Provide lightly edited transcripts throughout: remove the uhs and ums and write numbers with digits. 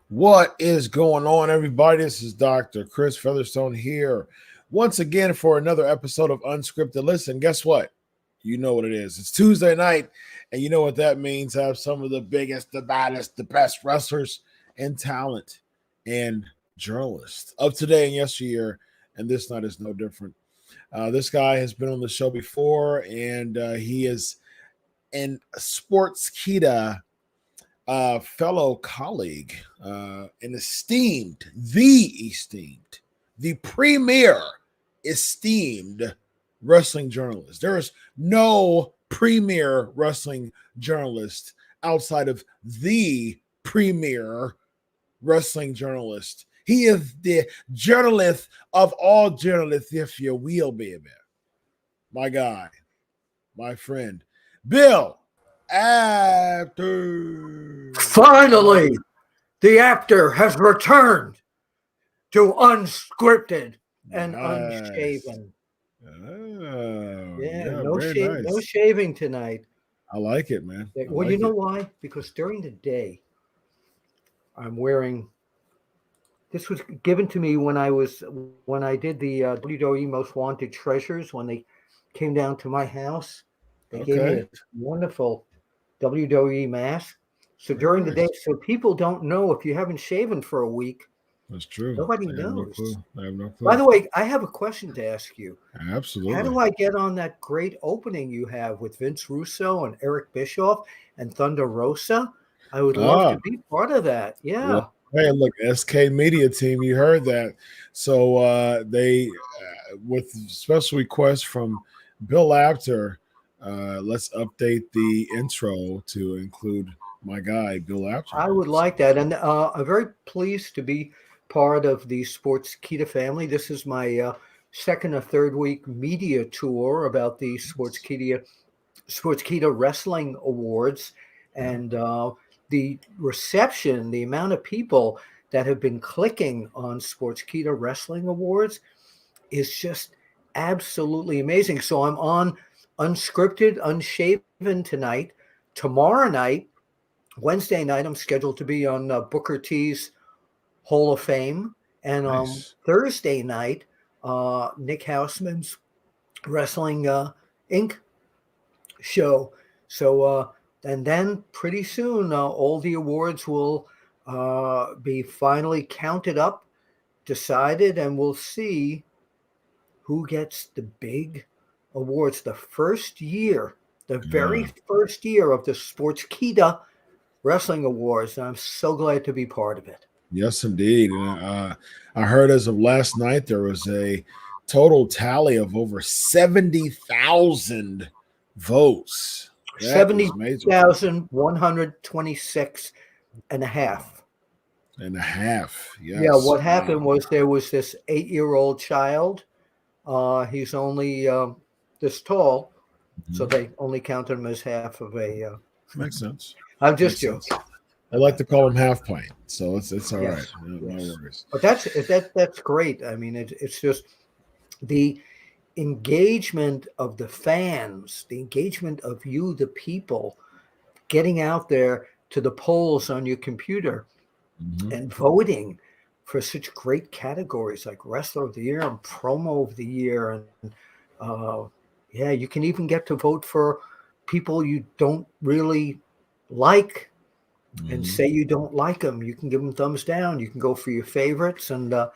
What is going on, everybody? This is Dr. Chris Featherstone here once again for another episode of UnSKripted. Listen, guess what? You know what it is. It's Tuesday night, and you know what that means. I have some of the biggest, the baddest, the best wrestlers and talent and journalists of today and yesteryear, and this night is no different. This guy has been on the show before, and he is an Sportskeeda fellow colleague, an the premier esteemed wrestling journalist. There is no premier wrestling journalist outside of the premier wrestling journalist. He is the journalist of all journalists, if you will, baby. My guy, my friend, Bill Apter. Finally, the actor has returned to unscripted and unshaven. Oh, Yeah, nice. no shaving tonight. I like it, man. Well, you know why? Because during the day, I'm wearing. This was given to me when I did the WWE Most Wanted Treasures when they came down to my house. They gave me this wonderful WWE mask. So during the day, so people don't know if you haven't shaven for a week. That's true. Nobody knows. I have no clue. By the way, I have a question to ask you. Absolutely. How do I get on that great opening you have with Vince Russo and Eric Bischoff and Thunder Rosa? I would love to be part of that. Yeah. Well, hey, look, SK Media Team, you heard that. So they, with special request from Bill Apter, let's update the intro to include my guy, Bill Apter. I would like that. And I'm very pleased to be part of the Sportskeeda family. This is my second or third week media tour about the Sportskeeda Wrestling Awards. And the reception, the amount of people that have been clicking on Sportskeeda Wrestling Awards is just absolutely amazing. So I'm on unscripted, unshaven tonight. Tomorrow night, Wednesday night, I'm scheduled to be on Booker T's Hall of Fame. And on Thursday night, Nick Houseman's Wrestling Inc. show. So, and then pretty soon, all the awards will be finally counted up, decided, and we'll see who gets the big awards. The first year, the very first year of the Sportskeeda Wrestling Awards. And I'm so glad to be part of it. Yes, indeed. I heard as of last night, there was a total tally of over 70,000 votes. 70,126 and a half. Yes. Yeah, what happened was there was this 8-year-old child. He's only this tall, so they only counted him as half of a. Makes sense. I'm just joking. I like to call him half pint, so it's all right. No worries. But that's great. I mean, it's just the engagement of the fans, the engagement of you, the people, getting out there to the polls on your computer and voting for such great categories like Wrestler of the Year and Promo of the Year. And you can even get to vote for people you don't really like and say you don't like them. You can give them thumbs down. You can go for your favorites. And I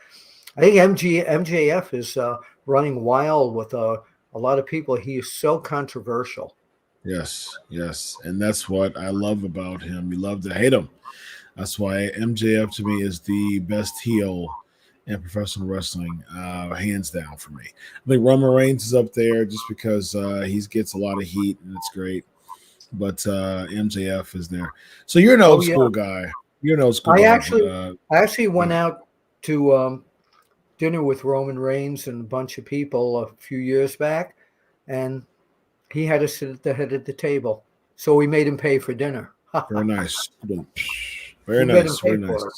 think MJF is running wild with a lot of people. He is so controversial. Yes. And that's what I love about him. You love to hate him. That's why MJF to me is the best heel in professional wrestling, hands down for me. I think Roman Reigns is up there just because he gets a lot of heat and it's great. But MJF is there. So you're an old school guy. You're an old school guy. I actually went out to dinner with Roman Reigns and a bunch of people a few years back, and he had us sit at the head of the table. So we made him pay for dinner. Very nice. Very nice.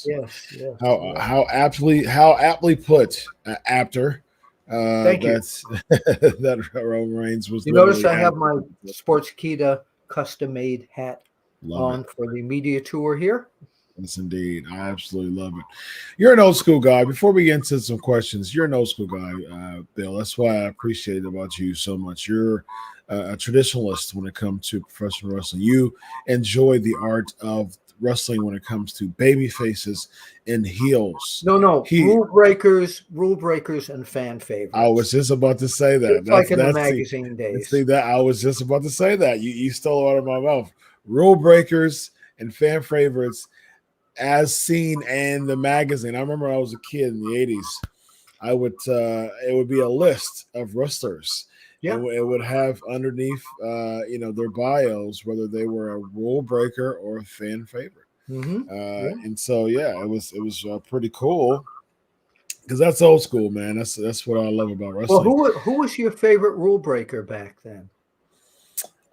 Yes. How aptly put, Apter. Thank you. That Roman Reigns was. You notice I have my Sportskeeda custom-made hat on for the media tour here. Yes, indeed. I absolutely love it. You're an old school guy. Before we get into some questions, you're an old school guy, Bill. That's why I appreciate about you so much. You're a traditionalist when it comes to professional wrestling. You enjoy the art of wrestling when it comes to baby faces and heels. No, rule breakers, and fan I was favorites. just about to say that. It's like in the That's magazine days. see that I was just about to say that. You stole it out of my mouth. Rule breakers and fan favorites as seen in the magazine. I remember I was a kid in the 80s. I would it would be a list of wrestlers. Yeah. It would have underneath their bios whether they were a rule breaker or a fan favorite. And so it was pretty cool because that's old school, man. That's what I love about wrestling. Well, who was your favorite rule breaker back then?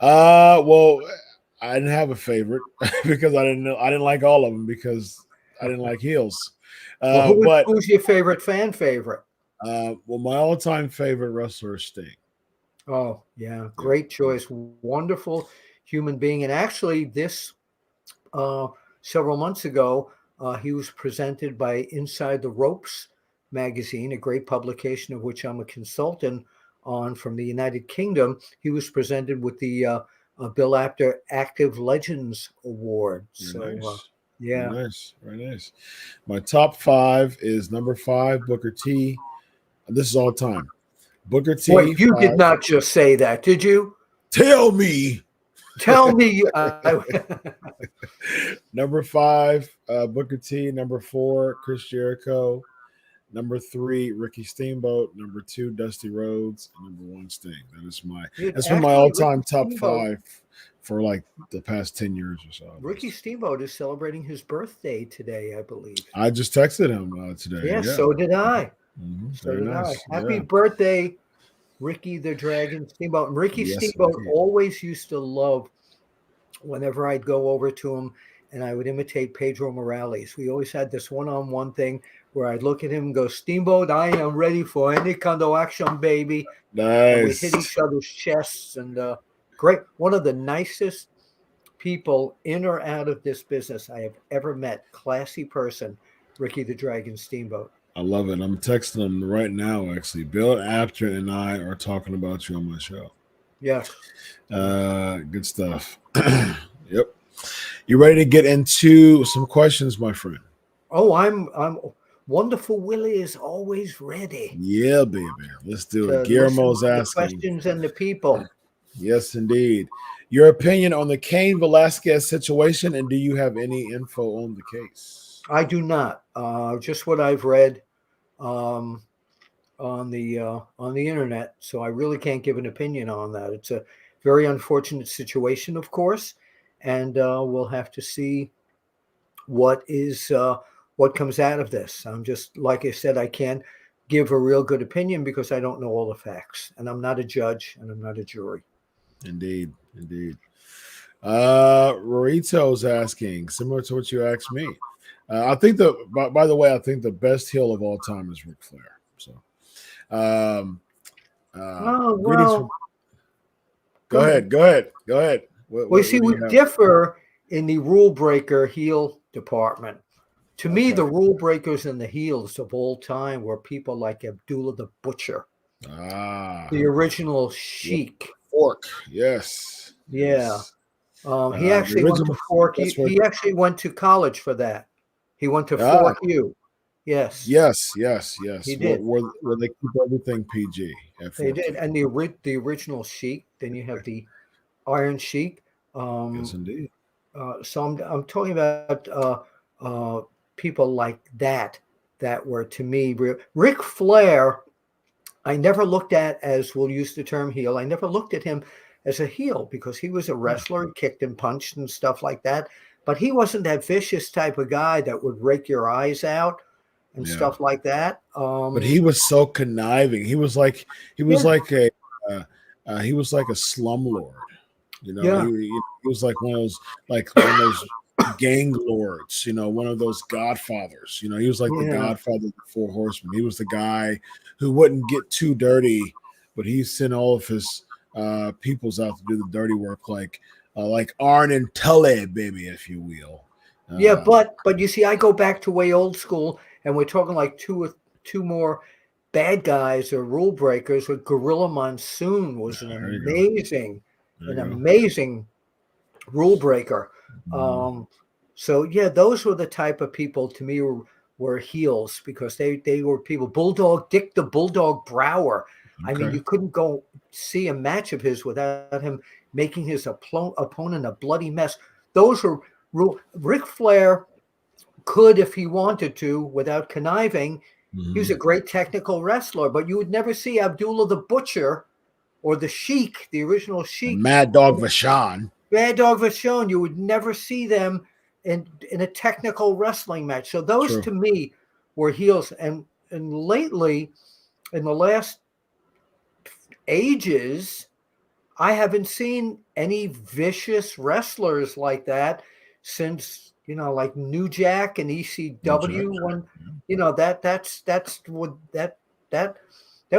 Well, I didn't have a favorite because I didn't like all of them because I didn't like heels. Who's your favorite fan favorite? Well, my all-time favorite wrestler is Sting. Oh, yeah, great choice. Wonderful human being. And actually, this several months ago, he was presented by Inside the Ropes magazine, a great publication of which I'm a consultant on from the United Kingdom. He was presented with the Bill Apter Active Legends Award. Very nice. Yeah. Very nice. My top 5 is number 5, Booker T. This is all time. Booker T. Wait, you did not just say that, did you? Tell me. Number 5, Booker T. Number 4, Chris Jericho. Number 3, Ricky Steamboat. Number 2, Dusty Rhodes. And number 1, Sting. That's been my all-time top 5 for like the past 10 years or so. Ricky Steamboat is celebrating his birthday today, I believe. I just texted him today. Yeah, so did I. Mm-hmm. So did I. Happy birthday, Ricky the Dragon Steamboat. And Ricky Steamboat always used to love whenever I'd go over to him and I would imitate Pedro Morales. We always had this one-on-one thing where I'd look at him and go, Steamboat, I am ready for any kind of action, baby. Nice. And we'd hit each other's chests. And great. One of the nicest people in or out of this business I have ever met. Classy person, Ricky the Dragon Steamboat. I love it. I'm texting him right now, actually. Bill Apter and I are talking about you on my show. Yes. Good stuff. Yep. You ready to get into some questions, my friend? Oh, I'm Wonderful Willie is always ready. Yeah, baby. Let's do it. Guillermo's asking. The questions and the people. Yes, indeed. Your opinion on the Kane Velasquez situation, and do you have any info on the case? I do not. Just what I've read on the internet. So I really can't give an opinion on that. It's a very unfortunate situation, of course, and we'll have to see what comes out of this. I'm just, like I said, I can't give a real good opinion because I don't know all the facts, and I'm not a judge and I'm not a jury. Indeed. Rorito's asking, similar to what you asked me. I think by the way, I think the best heel of all time is Ric Flair. So, go ahead. We differ in the rule breaker heel department. To me, the rule breakers and the heels of all time were people like Abdullah the Butcher, the original Sheik. Fork, yes. Yeah. He actually went to Fork. He actually went to college for that. He went to Fork U. Yes. Yes. He did. Where they keep everything PG. They did. And the original Sheik. Then you have the Iron Sheik. Yes, indeed. So I'm talking about people like that were, to me, Ric Flair. I never looked at, as we'll use the term heel, I never looked at him as a heel because he was a wrestler, kicked and punched and stuff like that. But he wasn't that vicious type of guy that would rake your eyes out and stuff like that. But he was so conniving. He was like a slumlord. You know, he was like one of those gang lords, one of those godfathers. He was like the godfather of the Four Horsemen. He was the guy who wouldn't get too dirty, but he sent all of his peoples out to do the dirty work, like Arn and Tully, baby, if you will. Yeah, Uh, but you see, I go back to way old school, and we're talking like two more bad guys or rule breakers. Or Gorilla Monsoon was there you go. There an you go. amazing rule breaker. Mhm. Um, so yeah, those were the type of people to me were heels because they were people. Bulldog Dick the Bulldog Brower. I mean, Okay. you couldn't go see a match of his without him making his opponent a bloody mess. Those were rule. Ric Flair could, if he wanted to, without conniving. He was Mhm. a great technical wrestler, but you would never see Abdullah the Butcher or the Sheik, the original And Sheik, Mad Dog Vachon. Bad Dog Vachon. You would never see them in a technical wrestling match. So those True. to me were heels. And lately, in the last ages, I haven't seen any vicious wrestlers like that since like New Jack and New Jack. ECW. When that's what that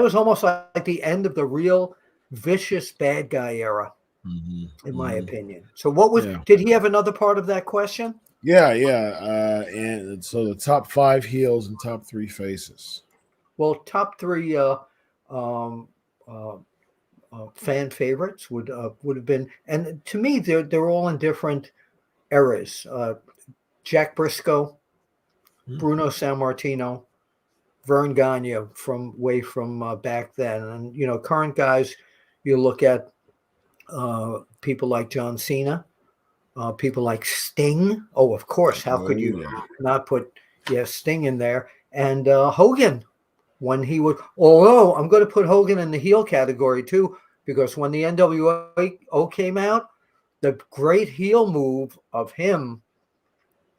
was almost like the end of the real vicious bad guy era, Hmm. in my Hmm. opinion. So what was Yeah. did he have another part of that question? Yeah. Yeah. And so the top 5 heels and top 3 faces. Well, top three um, uh, fan favorites would have been, and to me they're all in different eras. Jack Briscoe, Mhm. Bruno Sammartino, Vern Gagne from back then, and current guys. You look at people like John Cena, people like Sting. Oh, of course, how could Oh you yeah. not put Sting in there? And Hogan when he would. Although I'm going to put Hogan in the heel category too, because when the NWO came out, the great heel move of him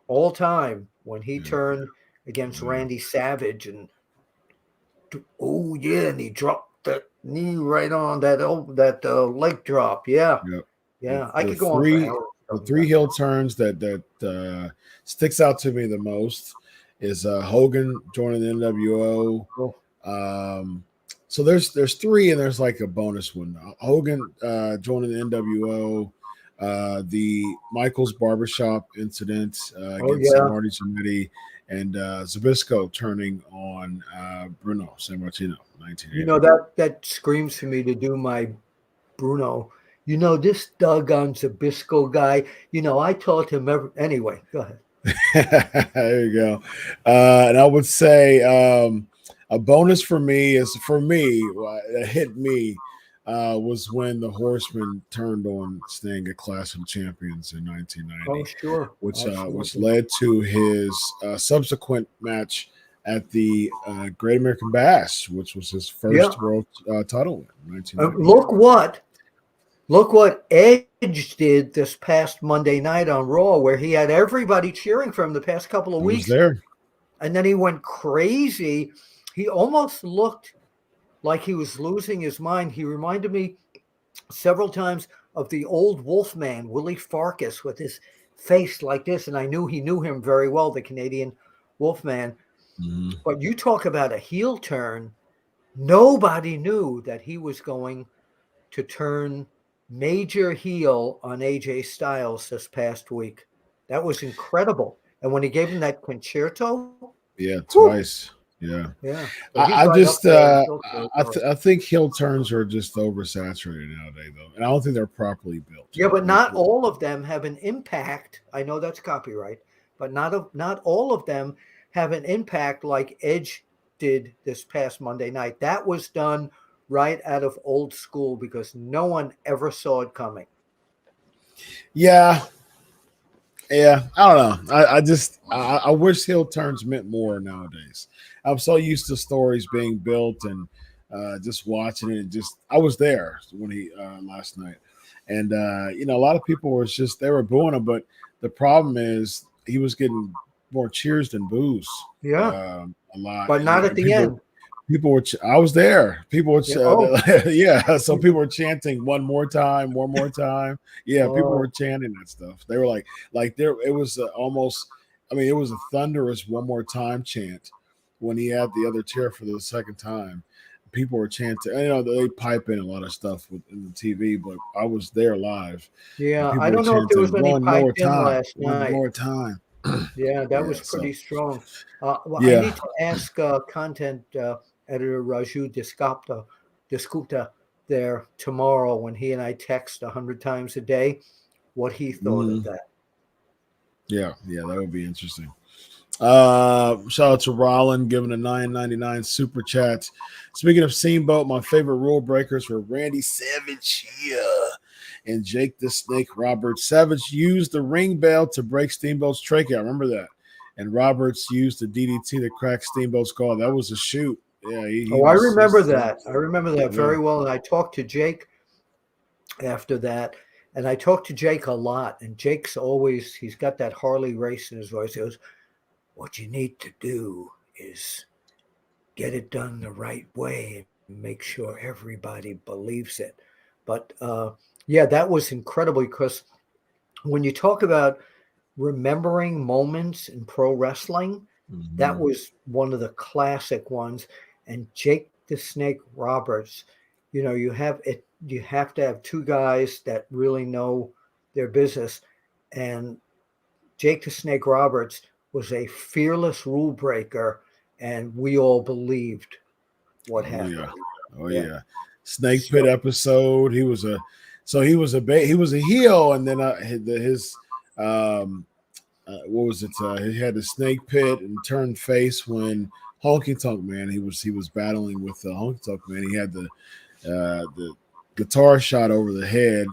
all time when he Yeah. turned against Yeah. Randy Savage and he dropped that knee right on that leg drop. Yeah, Yep. The yeah. I the could go on for three hours the talking three about heel turns that sticks out to me the most is Hogan joining the NWO. that. So there's 3 and there's like a bonus one. Hogan joining the NWO, the Michaels barbershop incident Oh against yeah. Marty Jannetty, and Zabisco turning on Bruno Sammartino, You 1980. know that screams for me to do my Bruno. This doggone Zabisco guy. I taught him anyway. Go ahead. There you go. And I would say a bonus for me is that hit me was when the Horsemen turned on Sting at Clash of Champions in Oh 1990, sure, which absolutely. led to his subsequent match at the Great American Bash, which was his Yeah. first world title win in 1990. Look what Edge did this past Monday night on Raw, where he had everybody cheering for him the past couple of I was weeks, there. and then he went crazy. He almost looked like he was losing his mind. He reminded me several times of the old Wolfman, Willie Farkas, with his face like this. And I knew he knew him very well, the Canadian Wolfman. Mhm. But you talk about a heel turn. Nobody knew that he was going to turn major heel on AJ Styles this past week. That was incredible. And when he gave him that concerto, Yeah, whew, twice. Yeah. yeah. So he's I right up just there in heel territory. I think heel turns are just oversaturated nowadays, though, and I don't think they're properly built. Yeah, but Like, not all of them have an impact. I know that's copyright, but not all of them have an impact like Edge did this past Monday night. That was done right out of old school because no one ever saw it coming. yeah, yeah. I don't know. I wish heel turns meant more nowadays. I'm so used to stories being built and just watching it. Just I was there when he last night, and a lot of people was just they were booing him, but the problem is he was getting more cheers than boos Yeah, a lot, but not at and the end. people were. I was there. People were. Yeah. Oh, Yeah. So people were chanting one more time, one more time. Yeah. People were oh, chanting that stuff. They were like there. It was almost. I mean, it was a thunderous one more time chant when he had the other chair for the second time. People were chanting. They pipe in a lot of stuff in the TV, but I was there live, and yeah. I people were don't know if there chanting was any one more piped in time, last one night. more time. Yeah, that Yeah. was So pretty strong. Well, I yeah. need to ask content editor Raju Disgupta there tomorrow when he and I text 100 times a day what he thought of Mhm. that. Yeah. That would be interesting. Shout out to Rollin giving a $9.99 super chat. Speaking of Steamboat, my favorite rule breakers were Randy Savage and Jake the Snake Roberts. Savage used the ring bell to break Steamboat's trachea. I remember that. And Roberts used the DDT to crack Steamboat's skull. That was a shoot. Yeah, he Oh, I was. remember that. I remember that Yeah. very well. And I talked to Jake after that. And I talked to Jake a lot. And Jake's always, he's got that Harley race in his voice. He goes, what you need to do is get it done the right way and make sure everybody believes it. But yeah, that was incredible because when you talk about remembering moments in pro wrestling, that Mhm. was one of the classic ones. And Jake the Snake Roberts, you have it, you have to have two guys that really know their business. And Jake the Snake Roberts was a fearless rule breaker, and we all believed what Oh happened. yeah. Oh Yeah. yeah. Snake Pit So episode. He was a heel, and then his what was it? He had the Snake Pit and turned face when Honky Tonk Man. He was battling with Honky Tonk Man. He had the guitar shot over the head.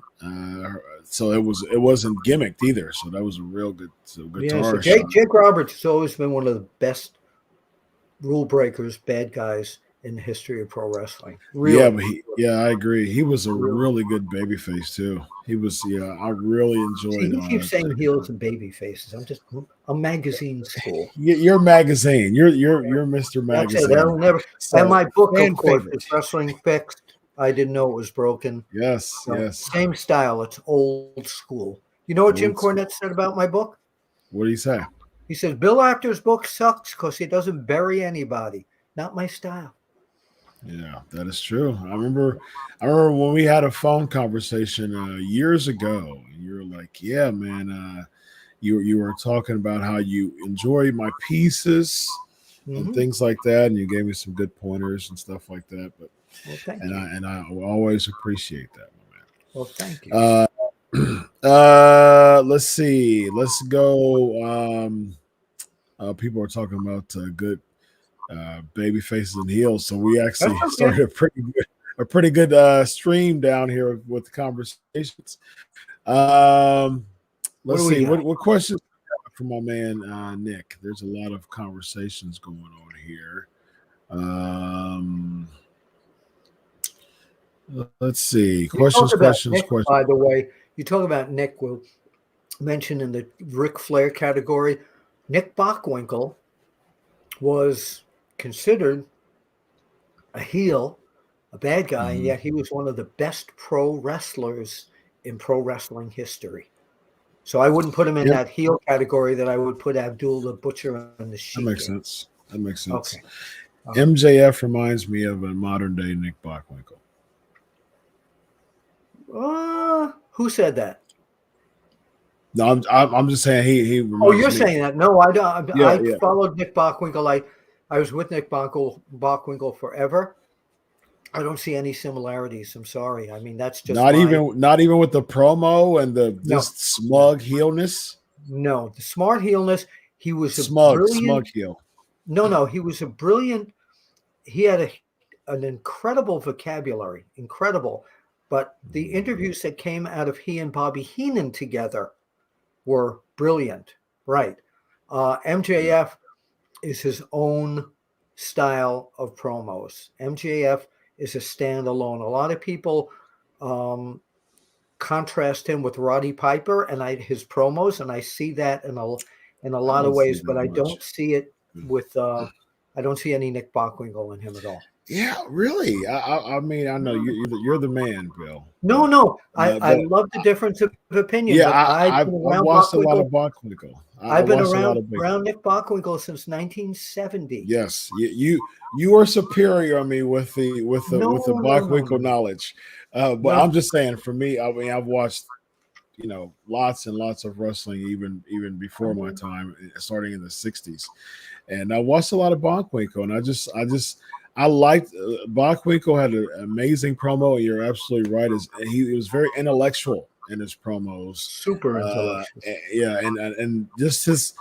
So it wasn't gimmicked either. So that was a real good yeah, so guitar shot. Jake Roberts has always been one of the best rule breakers, bad guys in the history of pro wrestling. Yeah, Really. I agree. He was a Really. really good babyface too. He was, I really See, enjoyed. he keeps saying heels and baby faces. I'm magazine school. Your magazine. You're Mr. That's it. Magazine. That'll never. And So my book, of fan course, favorite. is Wrestling Fixed. I didn't know it was broken. Yes, yes. Same style. It's old school. You know what Jim Old school. Cornette said about my book? What do you say? He says Bill Apter's book sucks because he doesn't bury anybody. Not my style. Yeah, that is true. I remember when we had a phone conversation years ago, and you were like, "Yeah, man, you were talking about how you enjoy my pieces and Mm-hmm. things like that, and you gave me some good pointers and stuff like that." But Well, thank you. I will always appreciate that, Well, thank you. my man. Let's see. Let's go. People are talking about good baby faces and heels. So we actually That's okay. started a pretty good stream down here with the conversations. What Let's do we see got? what questions from my man Nick. There's a lot of conversations going on here. Let's see You talk about Nick, questions. by the way. You talk about Nick. We'll mention in the Ric Flair category. Nick Bockwinkel was considered a heel, a bad guy, and Mhm. yet he was one of the best pro wrestlers in pro wrestling history. So I wouldn't put him in Yep, that heel category that I would put Abdul the Butcher and the that Sheik makes in. sense. That makes sense. Okay. All right. MJF reminds me of a modern day Nick Bockwinkel. Who said that? No, I'm just saying he Oh, reminds you're me. saying that. No, I don't. Yeah, I yeah. followed Nick Bockwinkel. I was with Nick Bockwinkel forever. I don't see any similarities. I'm sorry. I mean, that's just my Not even with the promo and the no, just no, smug heelness. no. The smart heelness. He was a Smug brilliant. heel. No. He was a brilliant. He had an incredible vocabulary, incredible. But the interviews that came out of he and Bobby Heenan together were brilliant. Right. MJF is his own style of promos. MJF is a standalone. A lot of people contrast him with Roddy Piper and his promos, and I see that in a I lot of don't see ways, that but I much. don't see it with I don't see any Nick Bockwinkel in him at all. Yeah, really. I mean, I know you're the man, Bill. No. I But love the difference of opinion, yeah, but I've I've been around watched a lot Bockwinkel. of Bockwinkel. I I've been watched a lot around of Big. around Nick Bockwinkel since 1970. Yes, you are superior on me with the No. Bockwinkel knowledge. But No. I'm just saying, for me, I mean, I've watched lots and lots of wrestling even before my time, starting in the '60s. And I watched a lot of Bockwinkel, and I liked Bockwinkel had an amazing promo. You're absolutely right. He was very intellectual in his promos. Super intellectual. Yeah, and just his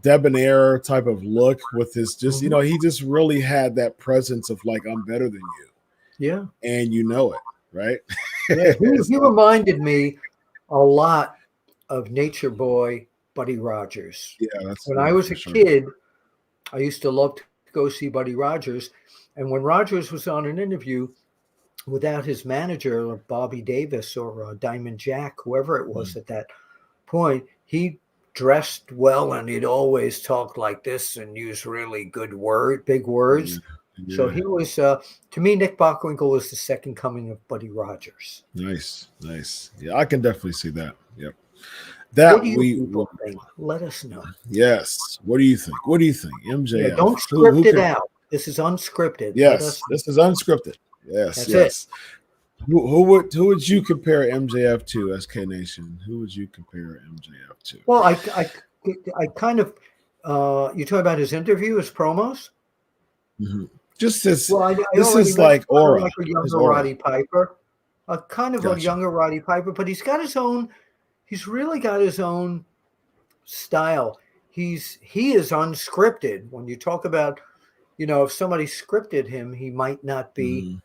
debonair type of look with his he just really had that presence of like, I'm better than you. Yeah. And you know it, right? Yeah, he reminded me a lot of Nature Boy Buddy Rogers. Yeah, when I was a kid, I used to love to go see Buddy Rogers. And when Rogers was on an interview without his manager, or Bobby Davis or Diamond Jack, whoever it was at that point, he dressed well and he'd always talk like this and use really big words. Yeah. So he was, to me, Nick Bockwinkel was the second coming of Buddy Rogers. Nice. Yeah, I can definitely see that. Yep. What do you people think? Let us know. Yes. What do you think? MJF. Yeah, don't script it out. This is unscripted. Yes, this is unscripted. Yes. That's it. Who would you compare MJF to, SK Nation? Who would you compare MJF to? Well, I kind of you talking about his interview, his promos? Mm-hmm. Just this. Well, this is like aura. Like a younger Roddy Piper, a younger Roddy Piper, but he's got his own. He's really got his own style. He is unscripted. When you talk about, if somebody scripted him, he might not be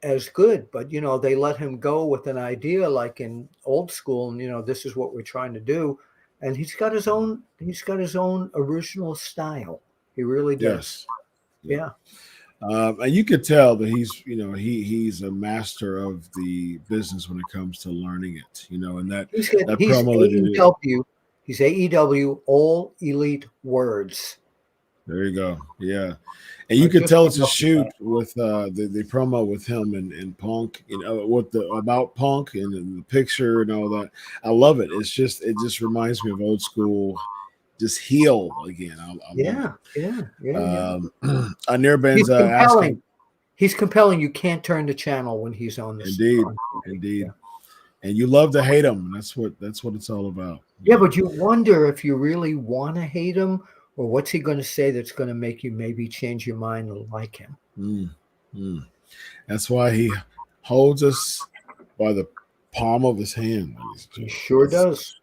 as good, but they let him go with an idea like in old school, and this is what we're trying to do, and he's got his own original style. He really does. Yes. Yeah. And you could tell that he's a master of the business when it comes to learning it, and that promo. He's AEW All Elite Words. There you go. Yeah. And you could tell it's a shoot with the promo with him and Punk, about Punk and the picture and all that. I love it. It just reminds me of old school, just heel again. Yeah. Nearband's asking. He's compelling. You can't turn the channel when he's on this. Indeed. Yeah. And you love to hate him. That's what it's all about. Yeah, but you wonder if you really want to hate him, or what's he going to say that's going to make you maybe change your mind and like him. That's why he holds us by the palm of his hand. He sure does.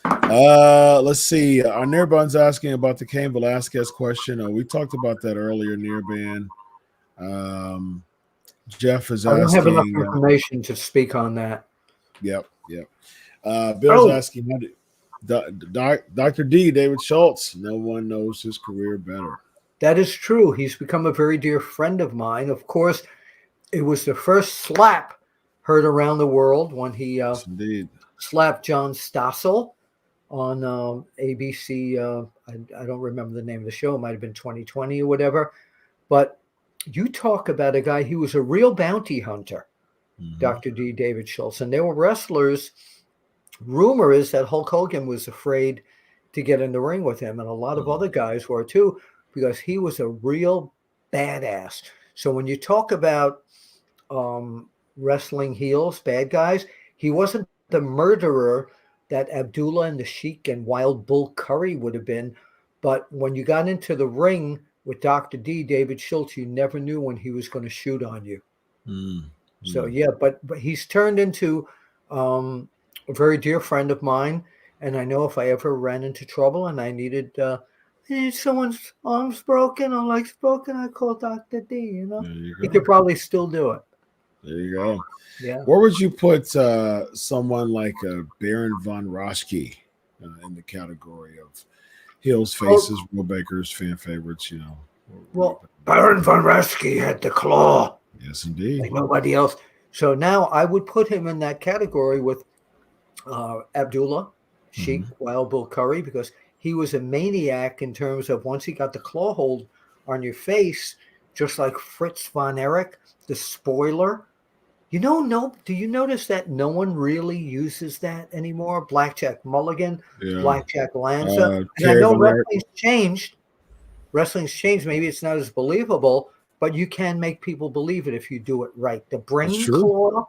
Let's see. Our Nearband's asking about the Kane Velasquez question. We talked about that earlier, Nearband. Jeff is asking. I don't have enough information to speak on that. Yep. Bill's asking, Dr. D, David Schultz, no one knows his career better. That is true. He's become a very dear friend of mine. Of course, it was the first slap heard around the world when he slapped John Stossel on ABC. I don't remember the name of the show. It might have been 2020 or whatever. But you talk about a guy, he was a real bounty hunter, Dr. D, David Schultz. And there were wrestlers. Rumor is that Hulk Hogan was afraid to get in the ring with him, and a lot of other guys were too, because he was a real badass. So when you talk about wrestling heels, bad guys, he wasn't the murderer that Abdullah and the Sheik and Wild Bull Curry would have been. But when you got into the ring with Dr. D, David Schultz, you never knew when he was going to shoot on you. So, yeah, but he's turned into a very dear friend of mine. And I know if I ever ran into trouble and I needed someone's arms broken or legs broken, I call Dr. D, He could probably still do it. There you go. Yeah. Where would you put someone like Baron von Raschke in the category of heels, faces, rule breakers, fan favorites, Well, Baron von Raschke had the claw. Yes, indeed. Like nobody else. So now I would put him in that category with Abdullah, Sheik, Wild Bull Curry, because he was a maniac in terms of once he got the claw hold on your face, just like Fritz von Erich, the spoiler. Do you notice that no one really uses that anymore? Blackjack Mulligan, Blackjack Lanza. And I know wrestling's changed. Maybe it's not as believable, but you can make people believe it if you do it right. The brain claw.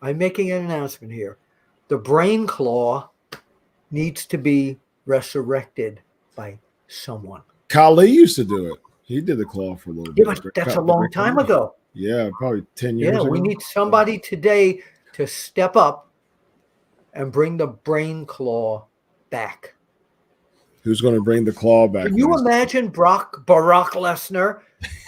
I'm making an announcement here. The brain claw needs to be resurrected by someone. Kali used to do it. He did the claw for a little Yeah, bit. but that's a long time ago. Yeah, probably 10 years ago. We need somebody today to step up and bring the brain claw back. Who's going to bring the claw back? Can you imagine Barack Lesnar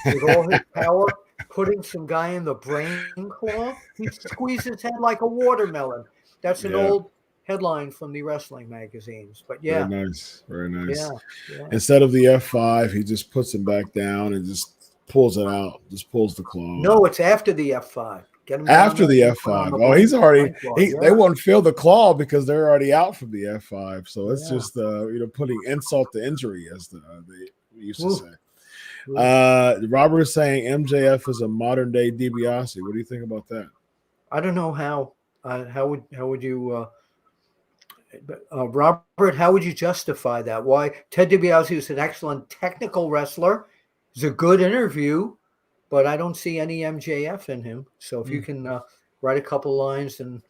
with all his power putting some guy in the brain claw? He'd squeeze his head like a watermelon. That's an old headline from the wrestling magazines. But yeah. Very nice. Very nice. Yeah. Instead of the F5, he just puts him back down and just pulls it out. Just pulls the claw. No, it's after the F5. Get him after the F5. Oh, he's already they won't feel the claw because they're already out from the F5. So it's just putting insult to injury, as they used to say. Robert is saying MJF is a modern day DiBiase. What do you think about that? I don't know how. How would you Robert, how would you justify that? Why Ted DiBiase is an excellent technical wrestler. He's a good interview, but I don't see any MJF in him. So if you can write a couple lines and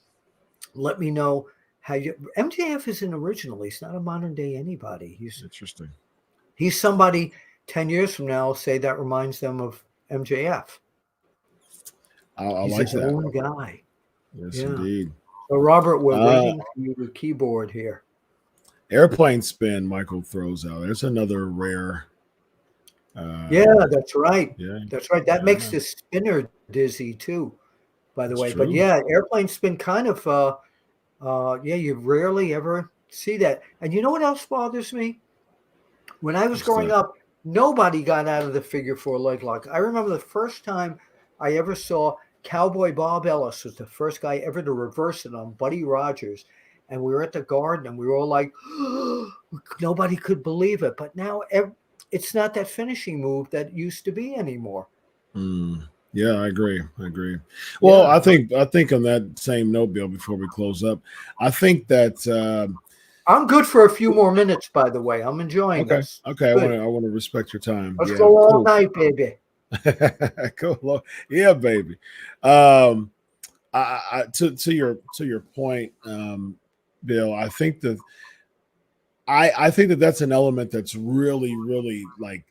let me know how you. MJF is an original. He's not a modern day anybody. He's interesting. He's somebody 10 years from now say that reminds them of MJF. I He's like his that. own guy. Yes, indeed. So Robert, we're waiting for your keyboard here. Airplane spin. Michael throws out. There's another rare. That's right. Yeah, that's right. That makes the spinner dizzy too, by the way. True. But airplane spin kind of, you rarely ever see that. And you know what else bothers me? When I was growing up, nobody got out of the figure four leg lock. I remember the first time I ever saw Cowboy Bob Ellis was the first guy ever to reverse it on Buddy Rogers. And we were at the Garden and we were all like, nobody could believe it. But now it's not that finishing move that used to be anymore. Yeah, I agree. Well, I think on that same note, Bill, before we close up, I think that I'm good for a few more minutes, by the way. I'm enjoying this. Okay, I want to respect your time. Let's go all night, baby. Cool. Yeah, baby. To your point, Bill, I think that that's an element that's really, really like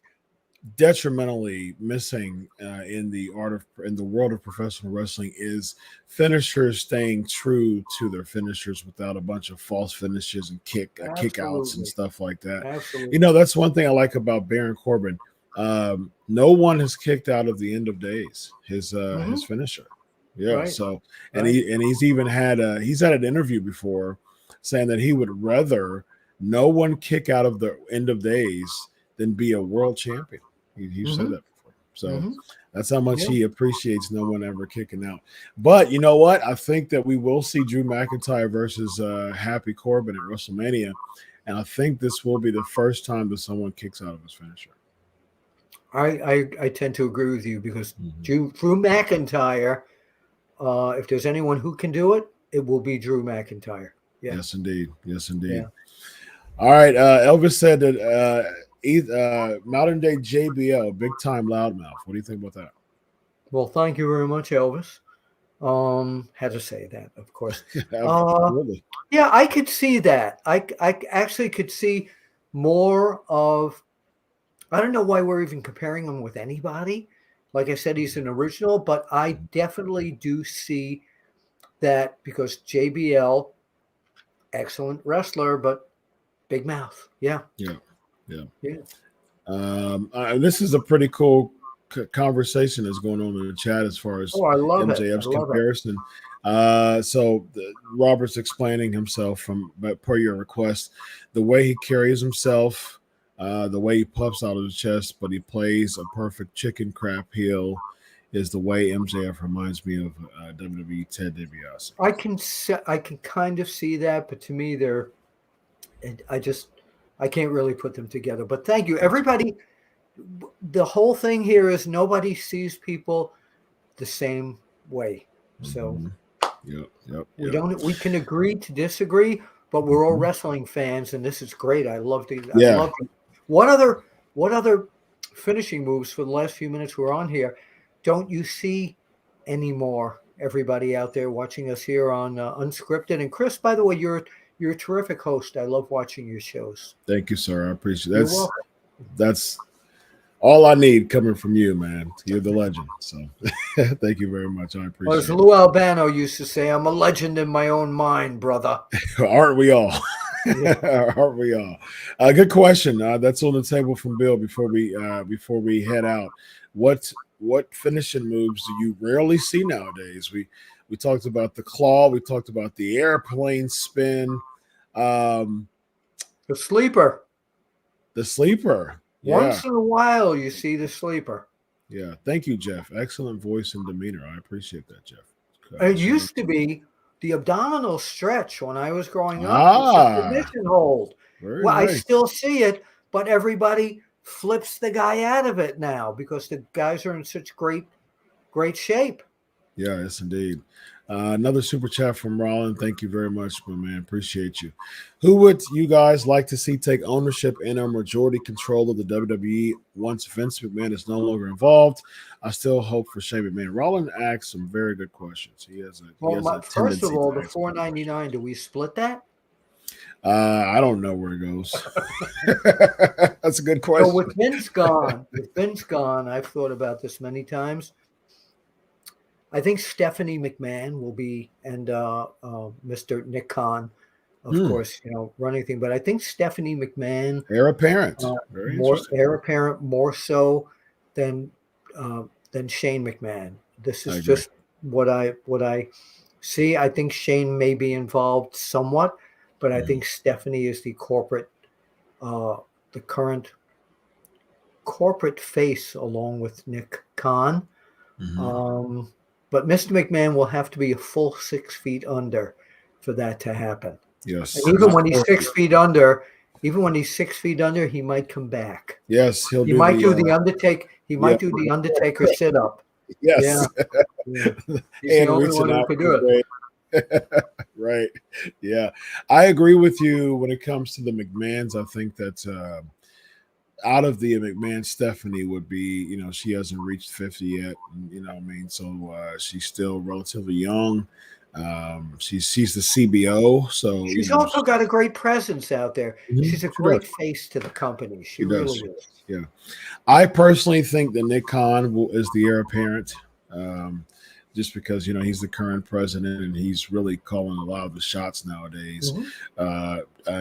detrimentally missing in the world of professional wrestling is finishers staying true to their finishers without a bunch of false finishes and kickouts and stuff like that. Absolutely. That's one thing I like about Baron Corbin. No one has kicked out of the end of days his finisher. Yeah. Right. So he's even had an interview before saying that he would rather no one kick out of the end of days than be a world champion. He said that before. So that's how much he appreciates no one ever kicking out. But you know what? I think that we will see Drew McIntyre versus Happy Corbin at WrestleMania. And I think this will be the first time that someone kicks out of his finisher. I tend to agree with you because Drew McIntyre, if there's anyone who can do it, it will be Drew McIntyre. Yeah. Yes, indeed. Yeah. All right. Elvis said that modern day JBL, big time loudmouth. What do you think about that? Well, thank you very much, Elvis. Had to say that, of course. Yeah, I could see that. I actually could see more of. I don't know why we're even comparing him with anybody. Like I said, he's an original, but I definitely do see that because JBL, excellent wrestler, but big mouth. Yeah. This is a pretty cool conversation that's going on in the chat as far as I love MJF's comparison. So Robert's explaining himself per your request, the way he carries himself, the way he puffs out of his chest, but he plays a perfect chicken crap heel is the way MJF reminds me of WWE Ted DiBiase. I can kind of see that, but to me, I can't really put them together. But thank you, everybody. The whole thing here is nobody sees people the same way. So, we can agree to disagree, but we're all wrestling fans, and this is great. I love it. What other finishing moves for the last few minutes we're on here don't you see anymore everybody out there watching us here on UnSKripted. And Chris, by the way, you're a terrific host. I love watching your shows. Thank you, sir. I appreciate it. You're welcome. That's all I need coming from you, man. You're the legend. So thank you very much. I appreciate As Lou Albano used to say, I'm a legend in my own mind, brother. Aren't we all? Aren't we all? Good question. That's on the table from Bill before we head out. What finishing moves do you rarely see nowadays? We talked about the claw. We talked about the airplane spin. The sleeper. The sleeper. Once in a while, you see the sleeper. Yeah. Thank you, Jeff. Excellent voice and demeanor. I appreciate that, Jeff. It used to be the abdominal stretch when I was growing up. Submission hold. Well, nice. I still see it, but everybody flips the guy out of it now because the guys are in such great shape. Yes, indeed. Another super chat from Rollin. Thank you very much, my man. Appreciate you. Who would you guys like to see take ownership and or majority control of the WWE once Vince McMahon is no longer involved? I still hope for Shane McMahon. Rollin asked some very good questions. First of all, the $4.99. Do we split that? I don't know where it goes. That's a good question. So with Vince gone, I've thought about this many times. I think Stephanie McMahon will be, and Mr. Nick Khan, of course, running thing. But I think Stephanie McMahon, heir apparent, heir apparent, more so than Shane McMahon. This is just what I see. I think Shane may be involved somewhat, but I think Stephanie is the current corporate face along with Nick Khan. But Mr. McMahon will have to be a full 6 feet under for that to happen. Yes. And even when he's 6 feet under, he might come back. Yes, he might do the Undertaker. He might do the Undertaker sit up. Yes. Yeah. He's the only one who could do it. Right. Yeah. I agree with you when it comes to the McMahons. I think that out of the McMahon, Stephanie would be, she hasn't reached 50 yet. So she's still relatively young. She's the CBO. So she's also got a great presence out there. She's a great face to the company. She really is. Yeah. I personally think that Nick Khan is the heir apparent. Just because, he's the current president and he's really calling a lot of the shots nowadays,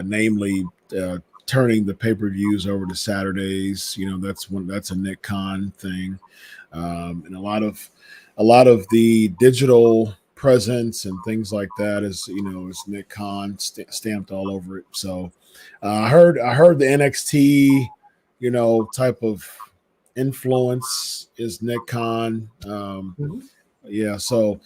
namely turning the pay-per-views over to Saturdays. That's a Nick Khan thing. And a lot of the digital presence and things like that is Nick Khan stamped all over it. So I heard the NXT, type of influence is Nick Khan. Yeah, so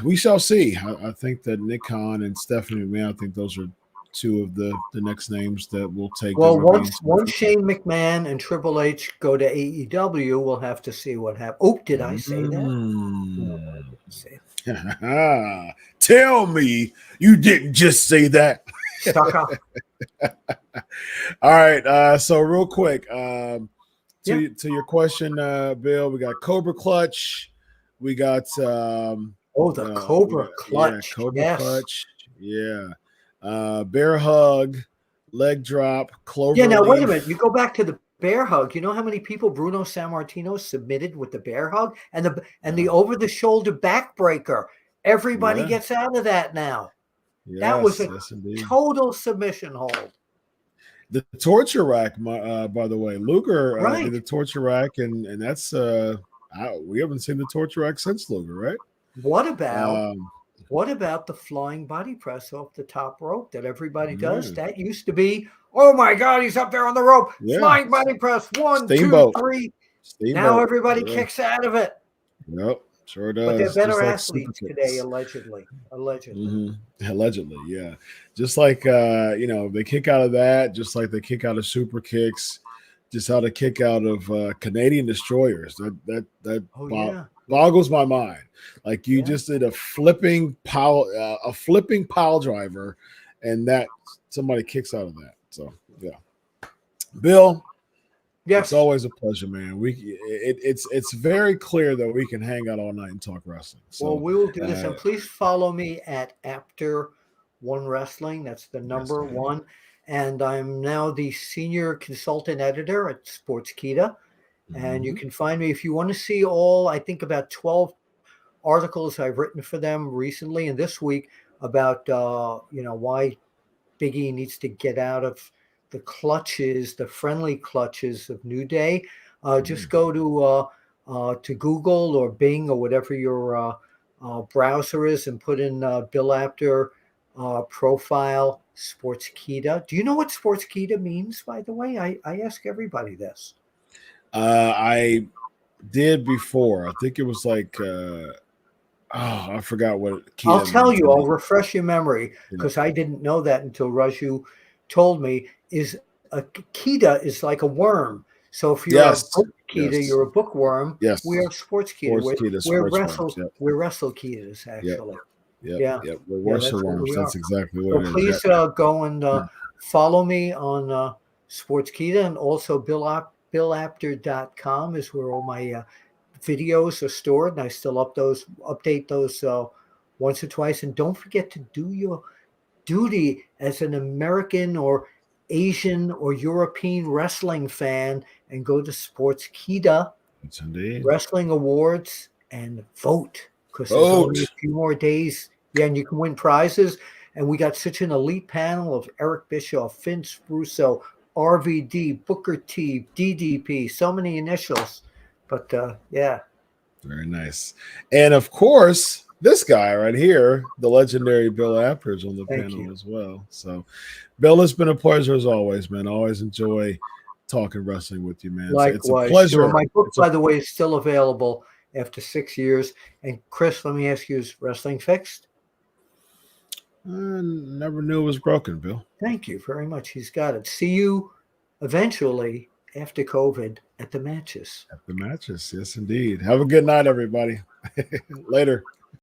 we shall see. I think that Nick Khan and Stephanie McMahon, I think those are two of the next names that will take. Well, once Shane McMahon and Triple H go to AEW, we'll have to see what happens. Oh, did I say that? Tell me you didn't just say that. Stuck up. All right. So real quick, to your question, Bill, we got Cobra Clutch. We got the Cobra Clutch. Cobra Clutch. Yeah. Bear hug, leg drop, clover. Yeah, now wait a minute. You go back to the bear hug. You know how many people Bruno Sammartino submitted with the bear hug and the over the shoulder backbreaker? Everybody gets out of that now. Yes, that was a total submission hold. The torture rack, by the way, Luger did the torture rack, and that's we haven't seen the torture rack since Luger, right? What about the flying body press off the top rope that everybody does? That used to be, oh my God, he's up there on the rope. Flying body press, 1, 2, 3. Now everybody kicks out of it. Yep, sure does. But they're better athletes today, allegedly. Allegedly, yeah. Just like they kick out of that, just like they kick out of super kicks, just how to kick out of Canadian destroyers. That boggles my mind. Like you just did a flipping pile driver, and that somebody kicks out of that. So yeah, Bill, Yes. It's always a pleasure, man. It's very clear that we can hang out all night and talk wrestling. So, well, we will do this, and please follow me at Apter One Wrestling. That's the number one. And I'm now the senior consultant editor at Sportskeeda. And you can find me if you want to see all, I think about 12 articles I've written for them recently and this week about, why Biggie needs to get out of the clutches, the friendly clutches of New Day. Just go to Google or Bing or whatever your browser is and put in Bill Apter profile Sportskeeda. Do you know what Sportskeeda means, by the way? I ask everybody this. I did before. I think it was like I forgot what. I'll tell you. I'll refresh your memory because I didn't know that until Raju told me. Is a Keeda is like a worm. So if you're a book Keeda, you're a bookworm. Yes, we are Sportskeeda. We're Wrestle Keedas, actually. Yep. We're wrestle worms. That's exactly what it is. Please go and follow me on Sportskeeda, and also BillApter.com is where all my videos are stored, and I still update those once or twice. And don't forget to do your duty as an American or Asian or European wrestling fan and go to Sportskeeda Wrestling Awards and vote, because there's only a few more days. Yeah, and you can win prizes. And we got such an elite panel of Eric Bischoff, Vince Russo, RVD, Booker T, DDP, so many initials. But yeah. Very nice. And of course, this guy right here, the legendary Bill Apter, is on the panel as well. So, Bill, it's been a pleasure as always, man. I always enjoy talking wrestling with you, man. Likewise. It's a pleasure. My book, by the way, is still available after 6 years. And Chris, let me ask you, is wrestling fixed? I never knew it was broken, Bill. Thank you very much. He's got it. See you eventually after COVID at the matches. At the matches, yes, indeed. Have a good night, everybody. Later.